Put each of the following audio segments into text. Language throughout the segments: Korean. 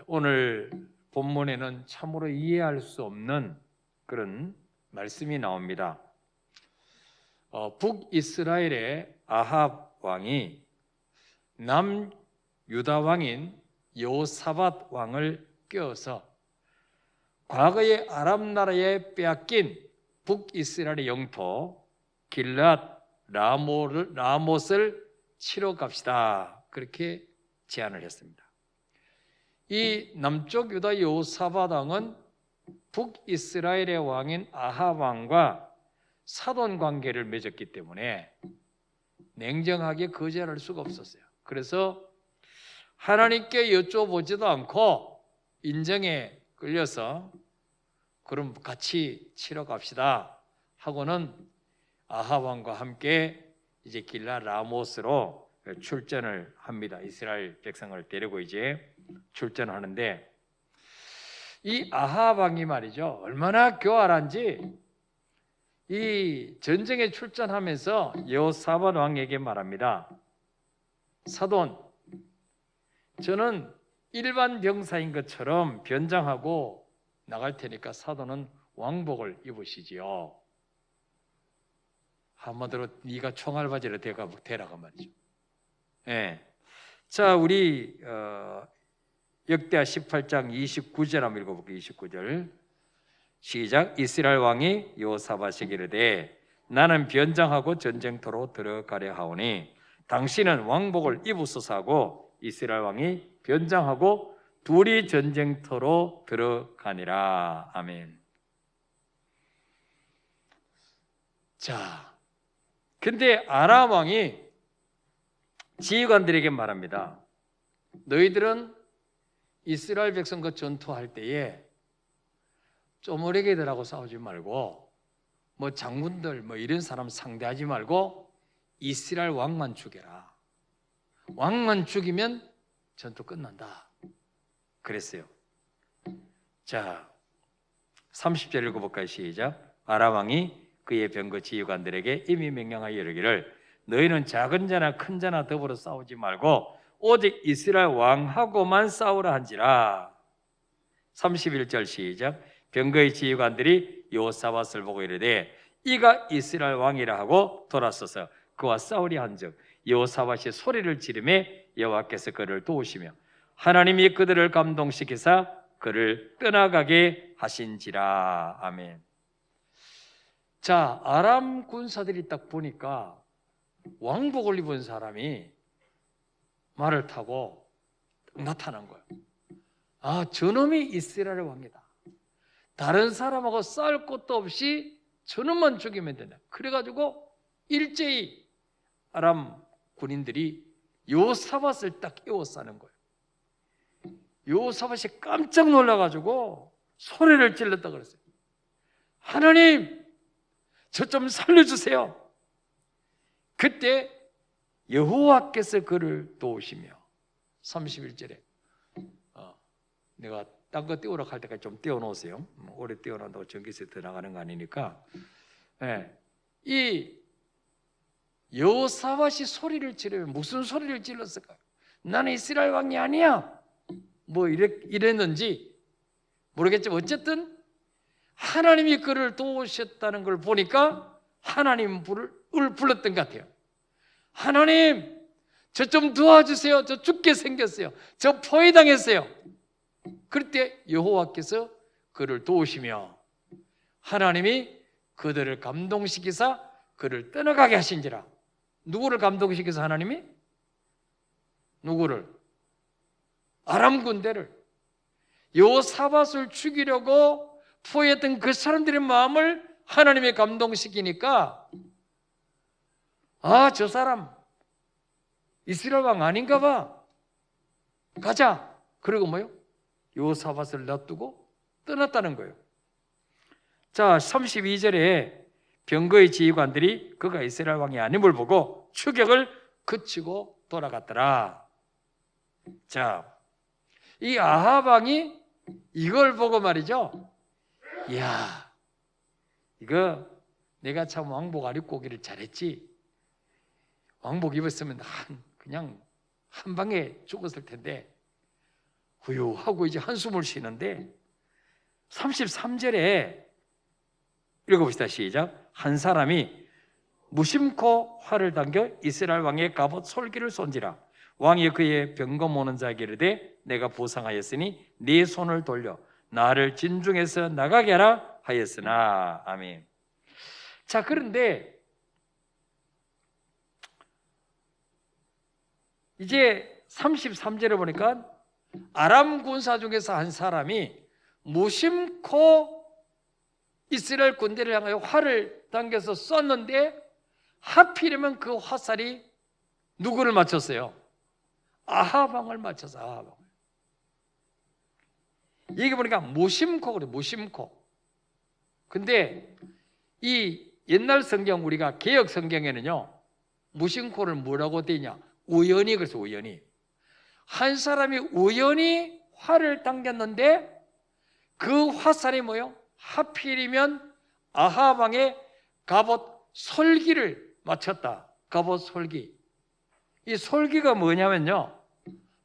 오늘 본문에는 참으로 이해할 수 없는 그런 말씀이 나옵니다. 북이스라엘의 아합 왕이 남유다 왕인 여호사밧 왕을 껴서 과거에 아람 나라에 빼앗긴 북이스라엘의 영토 길앗 라못을 치러 갑시다, 그렇게 제안을 했습니다. 이 남쪽 유다 여호사밧 왕은 북이스라엘의 왕인 아합 왕과 사돈 관계를 맺었기 때문에 냉정하게 거절할 수가 없었어요. 그래서 하나님께 여쭤보지도 않고 인정에 끌려서 그럼 같이 치러 갑시다 하고는 아합 왕과 함께 이제 길앗 라못으로 출전을 합니다. 이스라엘 백성을 데리고 이제 출전하는데, 이 아합 왕이 말이죠, 얼마나 교활한지 이 전쟁에 출전하면서 여호사밧 왕에게 말합니다. 사돈, 저는 일반 병사인 것처럼 변장하고 나갈 테니까 사돈은 왕복을 입으시지요. 한마디로 네가 총알바지를 대라고 말이죠. 예. 자, 우리 역대하 18장 29절 한번 읽어볼게요. 29절 시작. 이스라엘 왕이 여호사밧에게 이르되 나는 변장하고 전쟁터로 들어가려 하오니 당신은 왕복을 입으소서 하고 이스라엘 왕이 변장하고 둘이 전쟁터로 들어가니라. 아멘. 자, 근데 아람 왕이 지휘관들에게 말합니다. 너희들은 이스라엘 백성과 전투할 때에 쪼무레기들하고 싸우지 말고 뭐 장군들 뭐 이런 사람 상대하지 말고 이스라엘 왕만 죽여라. 왕만 죽이면 전투 끝난다. 그랬어요. 자, 30절 읽어볼까요? 시작. 아람 왕이 그의 병거 지휘관들에게 이미 명령하여 이르기를 너희는 작은 자나 큰 자나 더불어 싸우지 말고 오직 이스라엘 왕하고만 싸우라 한지라. 31절 시작. 병거의 지휘관들이 여호사밧을 보고 이르되 이가 이스라엘 왕이라 하고 돌아서서 그와 싸우려 한즉 여호사밧이 소리를 지르며 여호와께서 그를 도우시며 하나님이 그들을 감동시키사 그를 떠나가게 하신지라. 아멘. 자, 아람 군사들이 딱 보니까 왕복을 입은 사람이 말을 타고 나타난 거예요. 아, 저놈이 이스라엘 왕이다. 다른 사람하고 싸울 것도 없이 저놈만 죽이면 된다. 그래가지고 일제히 아람 군인들이 여호사밧을 딱 에워싸는 거예요. 여호사밧이 깜짝 놀라가지고 소리를 질렀다 그랬어요. 하나님, 저 좀 살려주세요. 그때 여호와께서 그를 도우시며 31절에 내가 딴 거 띄우러 갈 때까지 좀 띄워놓으세요. 오래 띄워놓는다고 전기세 더 나가는 거 아니니까. 네. 이 여호사밧이 소리를 지르면 무슨 소리를 질렀을까요? 나는 이스라엘 왕이 아니야. 뭐 이랬는지 모르겠지만 어쨌든 하나님이 그를 도우셨다는 걸 보니까 하나님을 불렀던 것 같아요. 하나님, 저 좀 도와주세요. 저 죽게 생겼어요. 저 포위당했어요. 그럴 때 여호와께서 그를 도우시며 하나님이 그들을 감동시키사 그를 떠나가게 하신지라. 누구를 감동시켜서 하나님이? 누구를? 아람 군대를. 여호사밧을 죽이려고 포위했던 그 사람들의 마음을 하나님이 감동시키니까 아, 저 사람 이스라엘 왕 아닌가 봐. 가자. 그리고 뭐요? 여호사밧을 놔두고 떠났다는 거예요. 자, 32절에 병거의 지휘관들이 그가 이스라엘 왕이 아님을 보고 추격을 그치고 돌아갔더라. 자, 이 아합 왕이 이걸 보고 말이죠. 이야, 이거 내가 참 왕복 안 입고 오기를 잘했지. 왕복 입었으면 그냥 한 방에 죽었을 텐데 후유하고 이제 한숨을 쉬는데 33절에 읽어봅시다. 시작. 한 사람이 무심코 활을 당겨 이스라엘 왕의 갑옷 솔기를 쏜지라. 왕이 그의 병거 모는 자에게 이르되 내가 보상하였으니 네 손을 돌려 나를 진중에서 나가게 하라 하였으나. 아멘. 자, 그런데 이제 33절에 보니까 아람 군사 중에서 한 사람이 무심코 이스라엘 군대를 향하여 활을 당겨서 쐈는데 하필이면 그 화살이 누구를 맞췄어요? 아합 왕을 맞춰서 아합 왕. 여기 보니까 무심코 그래, 무심코. 근데 이 옛날 성경, 우리가 개역 성경에는요 무심코를 뭐라고 돼 있냐? 우연히. 그래서 우연히 한 사람이 우연히 활을 당겼는데 그 화살이 뭐요? 하필이면 아합 왕의 갑옷 솔기를 맞췄다. 갑옷 솔기. 이 솔기가 뭐냐면요,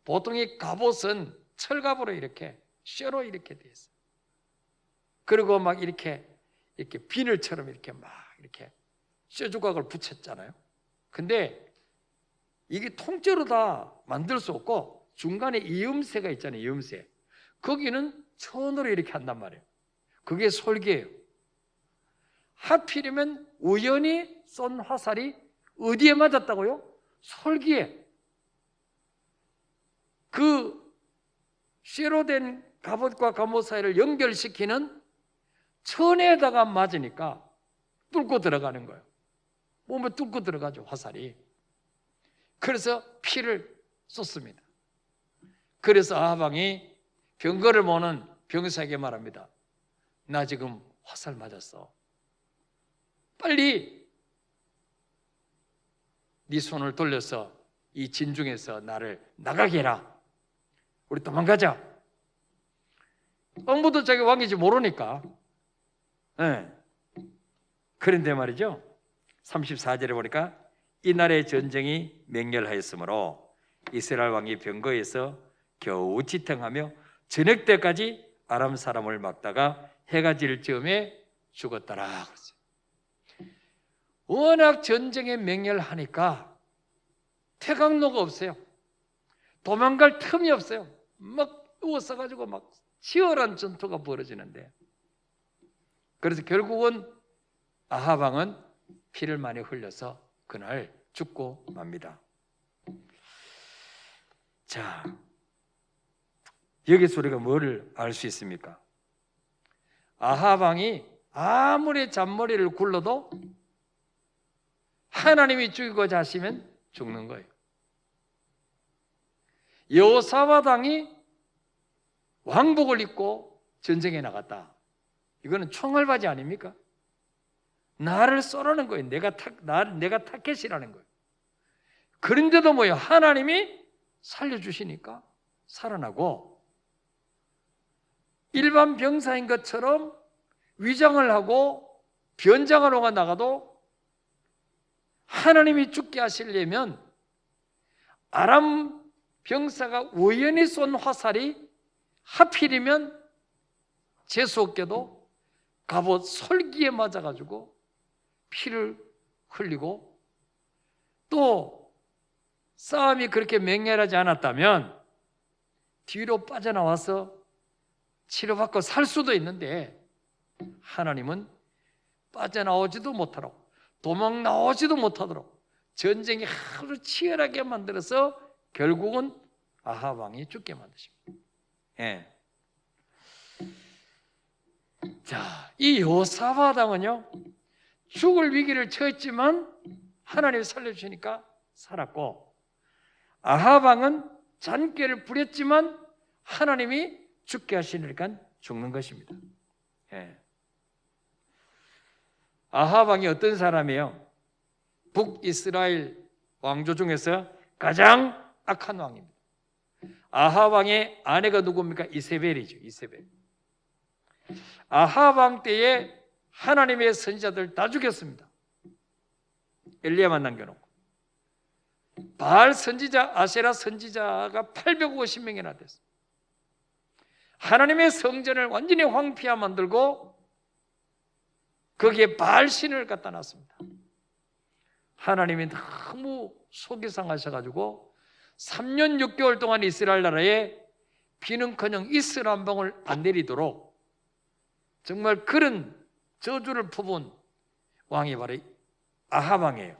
보통 이 갑옷은 철갑으로 이렇게 쇠로 이렇게 돼 있어요. 그리고 막 이렇게 비늘처럼 이렇게 막 이렇게 쇠 조각을 붙였잖아요. 근데 이게 통째로 다 만들 수 없고 중간에 이음새가 있잖아요. 이음새. 거기는 천으로 이렇게 한단 말이에요. 그게 솔기예요. 하필이면 우연히 쏜 화살이 어디에 맞았다고요? 솔기에. 그 쇠로 된 갑옷과 갑옷 사이를 연결시키는 천에다가 맞으니까 뚫고 들어가는 거예요. 몸에 뚫고 들어가죠, 화살이. 그래서 피를 쏟습니다. 그래서 아합 왕이 병거를 모는 병사에게 말합니다. 나 지금 화살 맞았어. 빨리 네 손을 돌려서 이 진중에서 나를 나가게 해라. 우리 도망가자. 아무도 자기 왕인지 모르니까. 네. 그런데 말이죠, 34절에 보니까 이날의 전쟁이 맹렬하였으므로 이스라엘 왕이 병거에서 겨우 지탱하며 저녁 때까지 아람 사람을 막다가 해가 질 즈음에 죽었더라. 워낙 전쟁에 맹렬하니까 태강로가 없어요. 도망갈 틈이 없어요. 막 누워서가지고 막 치열한 전투가 벌어지는데, 그래서 결국은 아합 왕은 피를 많이 흘려서 그날 죽고 맙니다. 자, 여기서 우리가 뭐를 알 수 있습니까? 아합 왕이 아무리 잔머리를 굴러도 하나님이 죽이고자 하시면 죽는 거예요. 여호사밧 왕이 왕복을 입고 전쟁에 나갔다. 이거는 총알바지 아닙니까? 나를 쏘라는 거예요. 내가 타켓이라는 거예요. 그런데도 뭐예요? 하나님이 살려주시니까 살아나고, 일반 병사인 것처럼 위장을 하고 변장하러 나가도 하나님이 죽게 하시려면 아람 병사가 우연히 쏜 화살이 하필이면 재수없게도 갑옷 솔기에 맞아가지고 피를 흘리고, 또 싸움이 그렇게 맹렬하지 않았다면 뒤로 빠져나와서 치료받고 살 수도 있는데, 하나님은 빠져나오지도 못하도록, 도망 나오지도 못하도록 전쟁이 하루 치열하게 만들어서 결국은 아합 왕이 죽게 만드십니다. 예. 자, 이 여호사밧 왕은요 죽을 위기를 처했지만 하나님이 살려주시니까 살았고, 아합 왕은 잔꾀를 부렸지만 하나님이 죽게 하시니까 죽는 것입니다. 예. 아합 왕이 어떤 사람이에요? 북이스라엘 왕조 중에서 가장 악한 왕입니다. 아합 왕의 아내가 누굽니까? 이세벨이죠. 이세벨. 아합 왕 때에 하나님의 선지자들 다 죽였습니다. 엘리야만 남겨놓고. 바알 선지자, 아세라 선지자가 850명이나 됐어요. 하나님의 성전을 완전히 황폐하 만들고 거기에 바알신을 갖다 놨습니다. 하나님이 너무 속이 상하셔가지고 3년 6개월 동안 이스라엘 나라에 비는커녕 이슬 한 방울 안 내리도록 정말 그런 저주를 품은 왕이 바로 아합 왕이에요.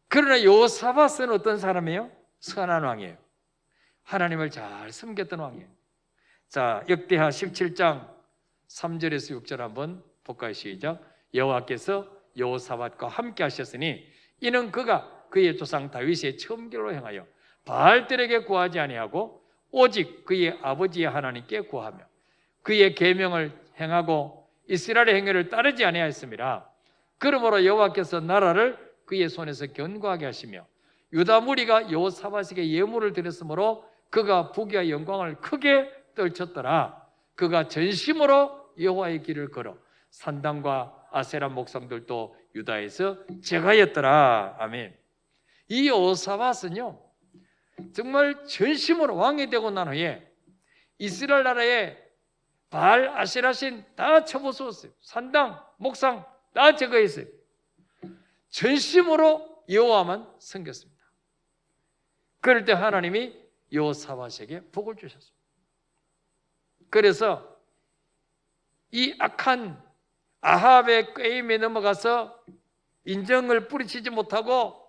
그러나 여호사밧은 어떤 사람이에요? 선한 왕이에요. 하나님을 잘 섬겼던 왕이에요. 자, 역대하 17장 3절에서 6절 한번 볼까요? 시작. 여호와께서 여호사밧과 함께 하셨으니 이는 그가 그의 조상 다윗의 첨결로 행하여 바알들에게 구하지 아니하고 오직 그의 아버지의 하나님께 구하며 그의 계명을 행하고 이스라엘의 행위를 따르지 아니하였습니다. 그러므로 여호와께서 나라를 그의 손에서 견고하게 하시며 유다 무리가 여호사밧에게 예물을 드렸으므로 그가 부귀와 영광을 크게 떨쳤더라. 그가 전심으로 여호와의 길을 걸어 산당과 아세라 목상들도 유다에서 제거하였더라. 아멘. 이 여호사밧은요 정말 전심으로 왕이 되고 난 후에 이스라엘 나라에 바알 아세라신 다 쳐부수었어요. 산당, 목상 다 제거했어요. 전심으로 여호와만 섬겼습니다. 그럴 때 하나님이 여호사밧에게 복을 주셨습니다. 그래서 이 악한 아합의 꾀임에 넘어가서 인정을 뿌리치지 못하고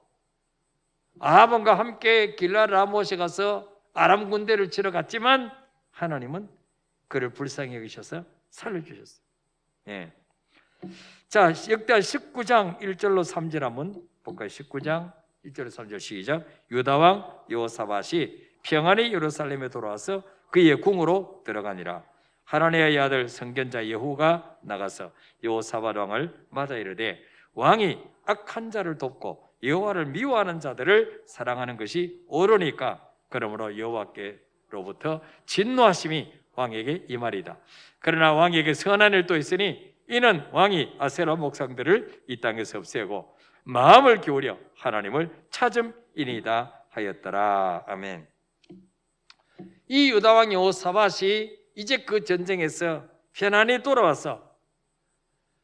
아합과 함께 길랄 라못에 가서 아람 군대를 치러 갔지만 하나님은 그를 불쌍히 여기셔서 살려주셨어요. 예. 자, 역대하 19장 1절로 3절 한번 볼까요? 19장 1절로 3절 시작. 유다왕 여호사밧이 평안히 예루살렘에 돌아와서 그의 궁으로 들어가니라. 하나님의 아들 선견자 예후가 나가서 여호사밧 왕을 맞아 이르되 왕이 악한 자를 돕고 여호와를 미워하는 자들을 사랑하는 것이 옳으니까 그러므로 여호와께로부터 진노하심이 왕에게 임하리다. 그러나 왕에게 선한 일도 있으니 이는 왕이 아세라 목상들을 이 땅에서 없애고 마음을 기울여 하나님을 찾음이니이다 하였더라. 아멘. 이 유다왕 여호사밧이 이제 그 전쟁에서 편안히 돌아와서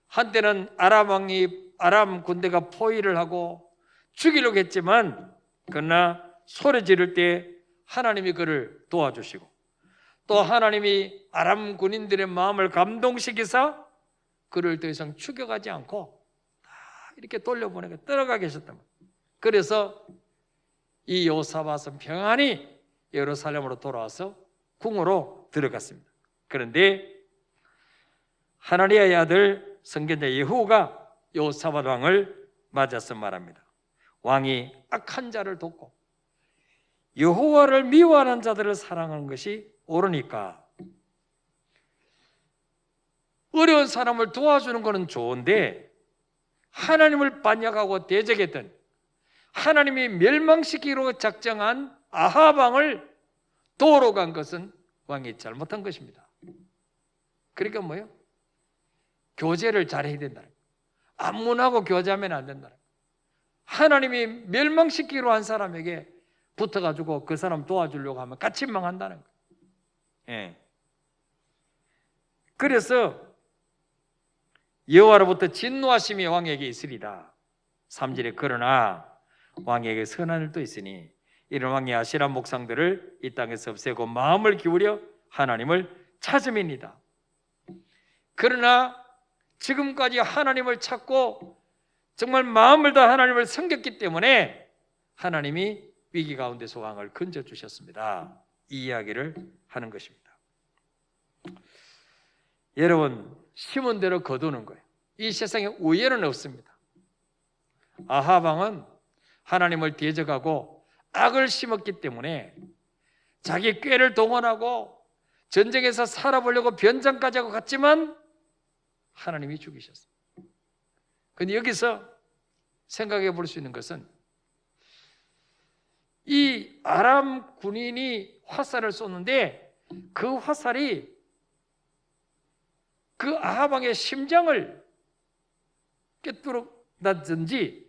한때는 아람 군대가 포위를 하고 죽이려고 했지만 그러나 소리 지를 때 하나님이 그를 도와주시고 또 하나님이 아람 군인들의 마음을 감동시키사 그를 더 이상 죽여가지 않고 이렇게 돌려보내고 떠나가 계셨단 말이에요. 그래서 이 여호사밧은 평안히 예루살렘으로 돌아와서 궁으로 들어갔습니다. 그런데 하나님의 아들 선견자 예후가 여호사밧 왕을 맞아서 말합니다. 왕이 악한 자를 돕고 여호와를 미워하는 자들을 사랑하는 것이 옳으니까 어려운 사람을 도와주는 것은 좋은데 하나님을 반역하고 대적했던 하나님이 멸망시키기로 작정한 아합 왕을 도우러 간 것은 왕이 잘못한 것입니다. 그러니까 뭐예요? 교제를 잘해야 된다는 거예요. 안문하고 교제하면 안 된다는 거예요. 하나님이 멸망시키기로 한 사람에게 붙어가지고 그 사람 도와주려고 하면 같이 망한다는 거예요. 예. 그래서 여호와로부터 진노하심이 왕에게 있으리다. 3절에 그러나 왕에게 선한 일도 있으니 이런 왕이 아세라 목상들을 이 땅에서 없애고 마음을 기울여 하나님을 찾음이니이다. 그러나 지금까지 하나님을 찾고 정말 마음을 다 하나님을 섬겼기 때문에 하나님이 위기 가운데서 왕을 건져주셨습니다. 이 이야기를 하는 것입니다. 여러분, 심은 대로 거두는 거예요. 이 세상에 우연은 없습니다. 아합 왕은 하나님을 대적하고 악을 심었기 때문에 자기 꾀를 동원하고 전쟁에서 살아보려고 변장까지 하고 갔지만 하나님이 죽이셨어요. 그런데 여기서 생각해 볼 수 있는 것은 이 아람 군인이 화살을 쏘는데 그 화살이 그 아합 왕의 심장을 꿰뚫었다든지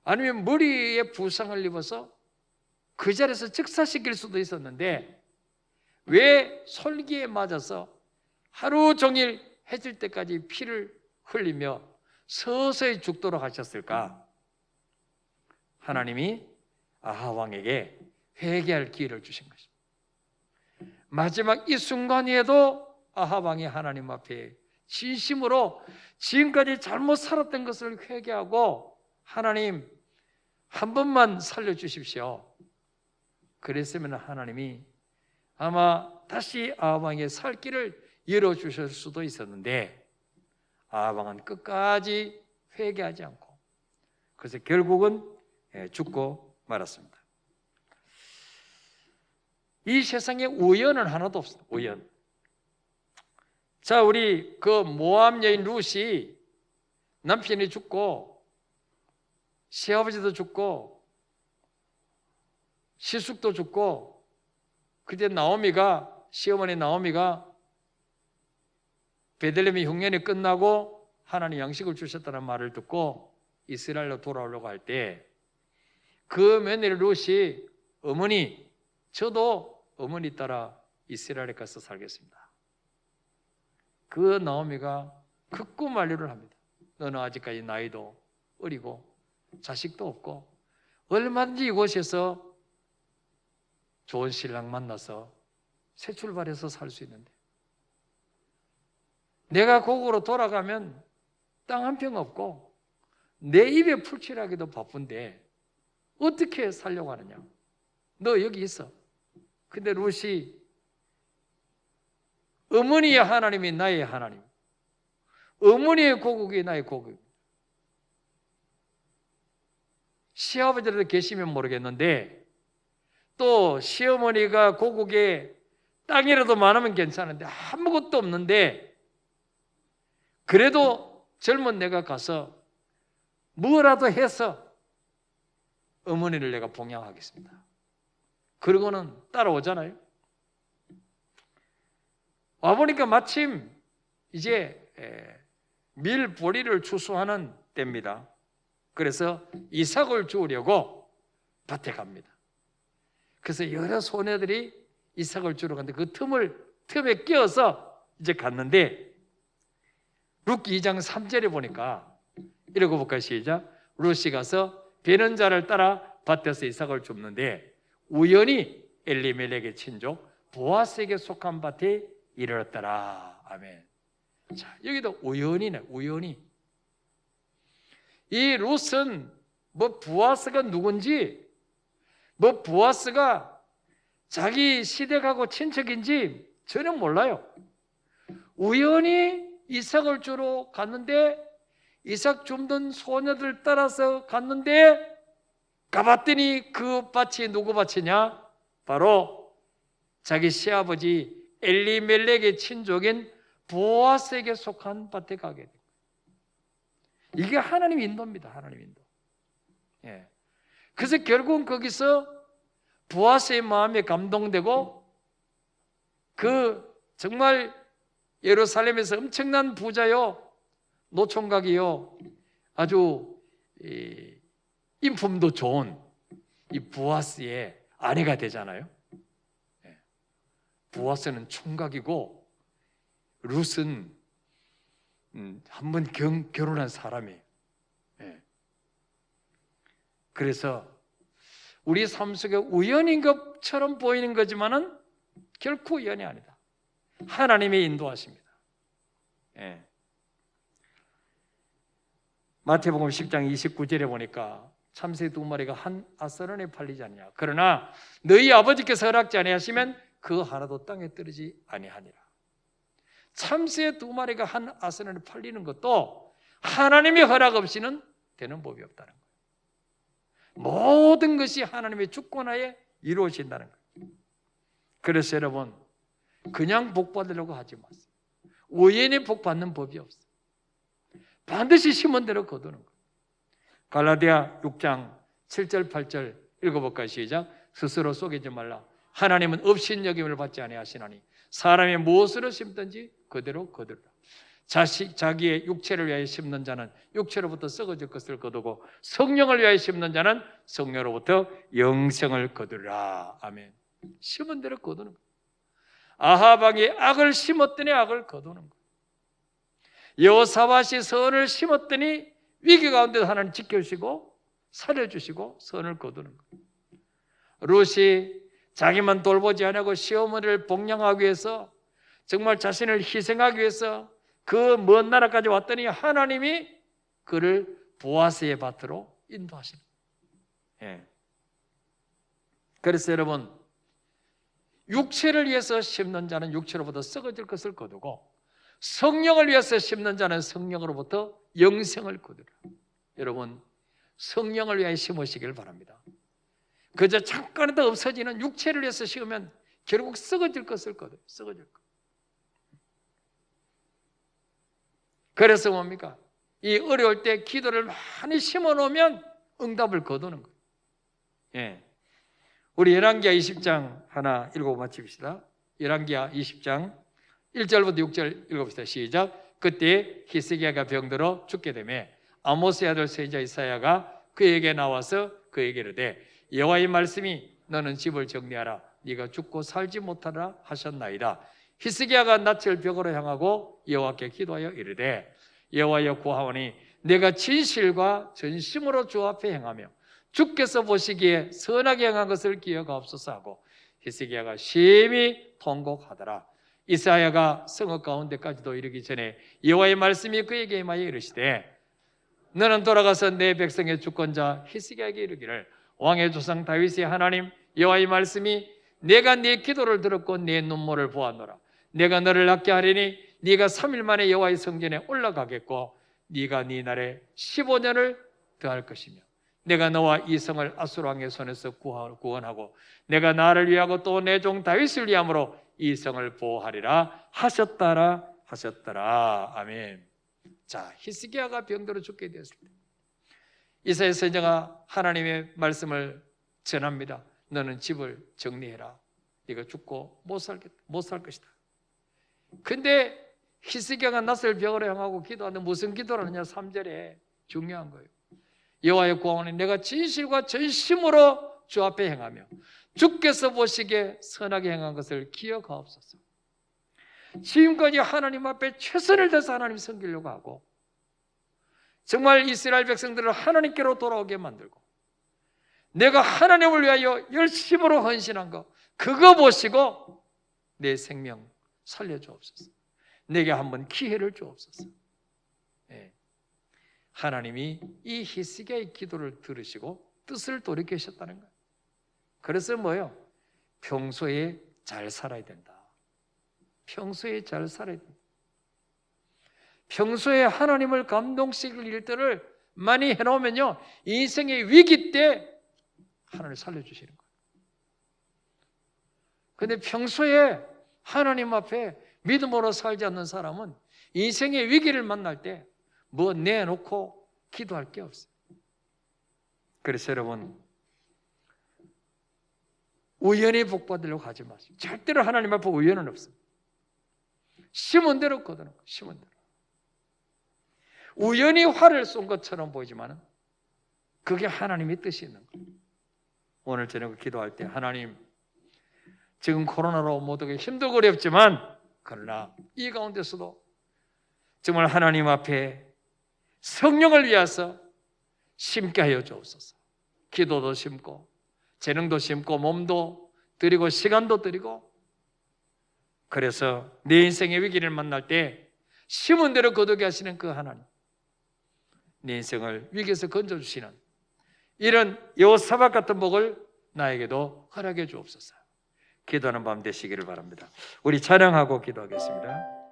아니면 머리에 부상을 입어서 그 자리에서 즉사시킬 수도 있었는데 왜 솔기에 맞아서 하루 종일 해질 때까지 피를 흘리며 서서히 죽도록 하셨을까? 하나님이 아합 왕에게 회개할 기회를 주신 것입니다. 마지막 이 순간에도 아합 왕이 하나님 앞에 진심으로 지금까지 잘못 살았던 것을 회개하고 하나님 한 번만 살려주십시오. 그랬으면 하나님이 아마 다시 아합 왕의 살 길을 열어주실 수도 있었는데 아합 왕은 끝까지 회개하지 않고 그래서 결국은 죽고 말았습니다. 이 세상에 우연은 하나도 없습니다. 우연. 자, 우리 그 모압 여인 룻이 남편이 죽고 시아버지도 죽고 시숙도 죽고 그때 나오미가 시어머니 나오미가 베들레헴의 흉년이 끝나고 하나님 양식을 주셨다는 말을 듣고 이스라엘로 돌아오려고 할 때 그 며느리 룻이 어머니 저도 어머니 따라 이스라엘에 가서 살겠습니다. 그 나오미가 극구 만류를 합니다. 너는 아직까지 나이도 어리고 자식도 없고 얼마든지 이곳에서 좋은 신랑 만나서 새 출발해서 살 수 있는데 내가 고국으로 돌아가면 땅 한 평 없고 내 입에 풀칠하기도 바쁜데 어떻게 살려고 하느냐? 너 여기 있어. 근데 룻이 어머니의 하나님이 나의 하나님, 어머니의 고국이 나의 고국. 시아버지라도 계시면 모르겠는데 또 시어머니가 고국에 땅이라도 많으면 괜찮은데 아무것도 없는데 그래도 젊은 내가 가서 뭐라도 해서 어머니를 내가 봉양하겠습니다. 그러고는 따라오잖아요. 와보니까 마침 이제 밀보리를 추수하는 때입니다. 그래서 이삭을 주우려고 밭에 갑니다. 그래서 여러 소녀들이 이삭을 주러 갔는데 그 틈에 끼어서 이제 갔는데 룻기 2장 3절에 보니까 읽어볼까요? 시작. 룻이 가서 베는 자를 따라 밭에서 이삭을 줍는데 우연히 엘리멜렉의 친족 보아스에게 속한 밭에 이르렀더라. 아멘. 자, 여기도 우연이네. 우연히 이 룻은 뭐 보아스가 누군지 뭐 보아스가 자기 시댁하고 친척인지 전혀 몰라요. 우연히 이삭을 주러 갔는데 이삭 줍는 소녀들 따라서 갔는데 가봤더니 그 밭이 누구 밭이냐? 바로 자기 시아버지 엘리멜렉의 친족인 보아스에게 속한 밭에 가게 됩니다. 이게 하나님 인도입니다. 하나님 인도. 예. 그래서 결국은 거기서 보아스의 마음에 감동되고 그 정말 예루살렘에서 엄청난 부자요, 노총각이요, 아주 인품도 좋은 이 보아스의 아내가 되잖아요. 보아스는 총각이고 룻은 한번 결혼한 사람이에요. 그래서 우리 삶 속에 우연인 것처럼 보이는 거지만은 결코 우연이 아니다. 하나님의 인도하십니다. 마태복음 10장 29절에 보니까 참새 2마리가 한 아스란에 팔리지 않냐. 그러나 너희 아버지께서 허락지 아니하시면 그 하나도 땅에 떨어지지 아니하니라. 참새 2마리가 한 아스란에 팔리는 것도 하나님의 허락 없이는 되는 법이 없다는 거예요. 모든 것이 하나님의 주권하에 이루어진다는 거예요. 그래서 여러분 그냥 복 받으려고 하지 마세요. 우연히 복 받는 법이 없어요. 반드시 심은 대로 거두는 거예요. 갈라디아 6장 7절 8절 읽어볼까요? 시작. 스스로 속이지 말라. 하나님은 업신여김을 받지 아니하시나니 사람이 무엇으로 심든지 그대로 거두리라. 자기의 육체를 위하여 심는 자는 육체로부터 썩어질 것을 거두고 성령을 위하여 심는 자는 성령으로부터 영생을 거두리라. 아멘. 심은 대로 거두는 거예요. 아합 왕이 악을 심었더니 악을 거두는 거예요. 여호사밧이 선을 심었더니 위기 가운데 하나님 지켜주시고 살려주시고 선을 거두는 거예요. 룻이 자기만 돌보지 않고 시어머니를 복양하기 위해서 정말 자신을 희생하기 위해서 그 먼 나라까지 왔더니 하나님이 그를 보아스의 밭으로 인도하시는 거예요. 예. 그래서 여러분, 육체를 위해서 심는 자는 육체로부터 썩어질 것을 거두고 성령을 위해서 심는 자는 성령으로부터 영생을 거두라. 여러분, 성령을 위하여 심으시길 바랍니다. 그저 잠깐이라도 없어지는 육체를 위해서 심으면 결국 썩어질 것을 거둬요. 썩어질 것. 그래서 뭡니까? 이 어려울 때 기도를 많이 심어놓으면 응답을 거두는 거예요. 예. 우리 열왕기하 20장 하나 읽고 마칩시다. 열왕기하 20장 1절부터 6절 읽어봅시다. 시작. 그때 히스기야가 병들어 죽게 되며 아모스의 아들 세자 이사야가 그에게 나와서 그에게 이르되 여호와의 말씀이 너는 집을 정리하라. 네가 죽고 살지 못하라 하셨나이다. 히스기야가 낯을 벽으로 향하고 여호와께 기도하여 이르되 여호와여 구하오니 내가 진실과 전심으로 주 앞에 행하며 주께서 보시기에 선하게 행한 것을 기억하옵소서 하고 히스기야가 심히 통곡하더라. 이사야가 성읍 가운데까지도 이르기 전에 여호와의 말씀이 그에게 임하여 이르시되 너는 돌아가서 내 백성의 주권자 히스기야에게 이르기를 왕의 조상 다윗의 하나님 여호와의 말씀이 내가 네 기도를 들었고 네 눈물을 보았노라. 내가 너를 낫게 하리니 네가 3일 만에 여호와의 성전에 올라가겠고 네가 네 날에 15년을 더할 것이며 내가 너와 이 성을 아수르 왕의 손에서 구원하고 내가 나를 위하고 또 내 종 다윗을 위함으로 이 성을 보호하리라 하셨더라. 아멘. 자, 히스기야가 병들어 죽게 되었을 때 이사야 선지자가 하나님의 말씀을 전합니다. 너는 집을 정리해라. 네가 죽고 못 살 것이다. 근데 히스기야가 낯을 벽으로 향하고 기도하는데 무슨 기도를 하냐? 3절에 중요한 거예요. 여호와의 구하오니 내가 진실과 전심으로 주 앞에 행하며 주께서 보시기에 선하게 행한 것을 기억하옵소서. 지금까지 하나님 앞에 최선을 다해서 하나님 섬기려고 하고 정말 이스라엘 백성들을 하나님께로 돌아오게 만들고 내가 하나님을 위하여 열심으로 헌신한 거 그거 보시고 내 생명 살려주옵소서. 내게 한번 기회를 주옵소서. 네. 하나님이 이 히스기야의 기도를 들으시고 뜻을 돌이키셨다는 거예요. 그래서 뭐예요? 평소에 잘 살아야 된다. 평소에 잘 살아야 된다. 평소에 하나님을 감동시킬 일들을 많이 해놓으면요 인생의 위기 때 하나님을 살려주시는 거예요. 그런데 평소에 하나님 앞에 믿음으로 살지 않는 사람은 인생의 위기를 만날 때 뭐 내놓고 기도할 게 없어요. 그래서 여러분 우연히 복 받으려고 하지 마세요. 절대로 하나님 앞에 우연은 없습니다. 심은 대로 거두는 거예요. 심은 대로. 우연히 화를 쏜 것처럼 보이지만 그게 하나님의 뜻이 있는 거예요. 오늘 저녁에 기도할 때 하나님 지금 코로나로 모두가 힘들고 어렵지만 그러나 이 가운데서도 정말 하나님 앞에 성령을 위해서 심게 하여 주옵소서. 기도도 심고 재능도 심고 몸도 드리고 시간도 드리고 그래서 내 인생의 위기를 만날 때 심은 대로 거두게 하시는 그 하나님 내 인생을 위기에서 건져주시는 이런 여호사밧 같은 복을 나에게도 허락해 주옵소서. 기도하는 밤 되시기를 바랍니다. 우리 찬양하고 기도하겠습니다.